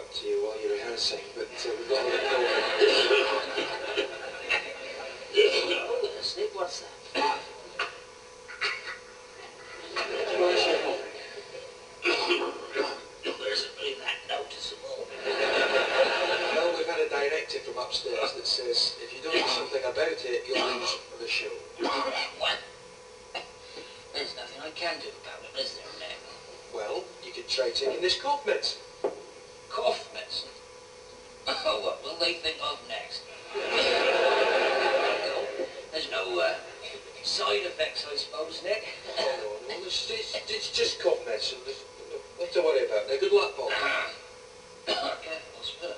To you while you're rehearsing, but we've got to let go of it. Snip, what's that? Isn't really that noticeable. Well, we've had a directive from upstairs that says if you don't do something about it, you'll lose the show. What? There's nothing I can do about it, is there, Nick? Well, you could try taking this cough medicine. Cough medicine? Oh, what will they think of next? There's no side effects, I suppose, Nick. Oh, no, it's just cough medicine. There's nothing to worry about. Now, good luck, Bob. Careful, I'll spill it.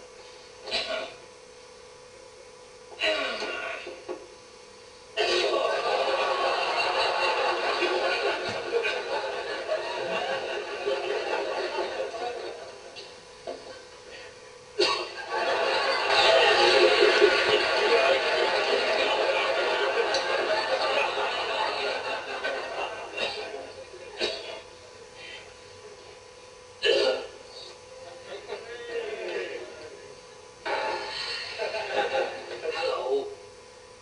Hello,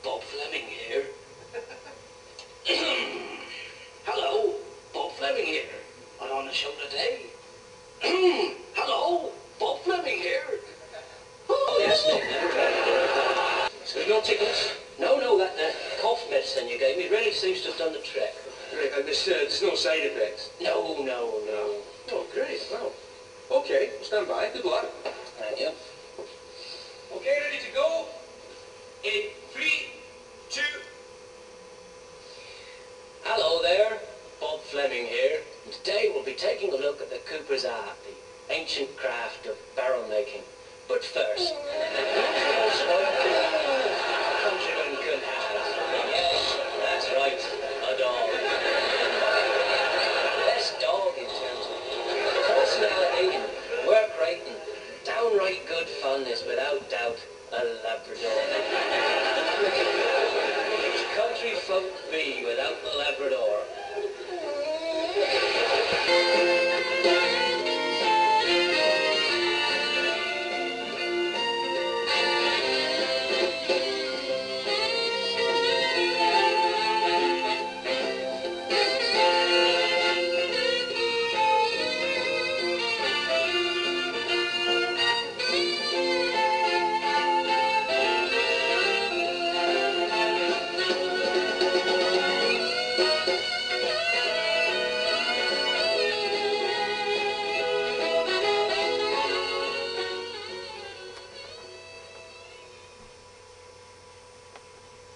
Bob Fleming here. Hello, Bob Fleming here. I'm on the show today. Hello, Bob Fleming here. Yes, Nick. So no tickets? No, that cough medicine you gave me really seems to have done the trick. Right, and there's no side effects? No. Oh, great. Well, okay, stand by. Good luck. Thank you. Okay, ready to go? In 3, 2... Hello there, Bob Fleming here. And today we'll be taking a look at the Cooper's art, the ancient craft of barrel making. But first, countryman could have. Yes, that's right, a dog. The best dog in terms of personality, work rate, and downright good fun is without doubt a Labrador. Which country folk be without the Labrador?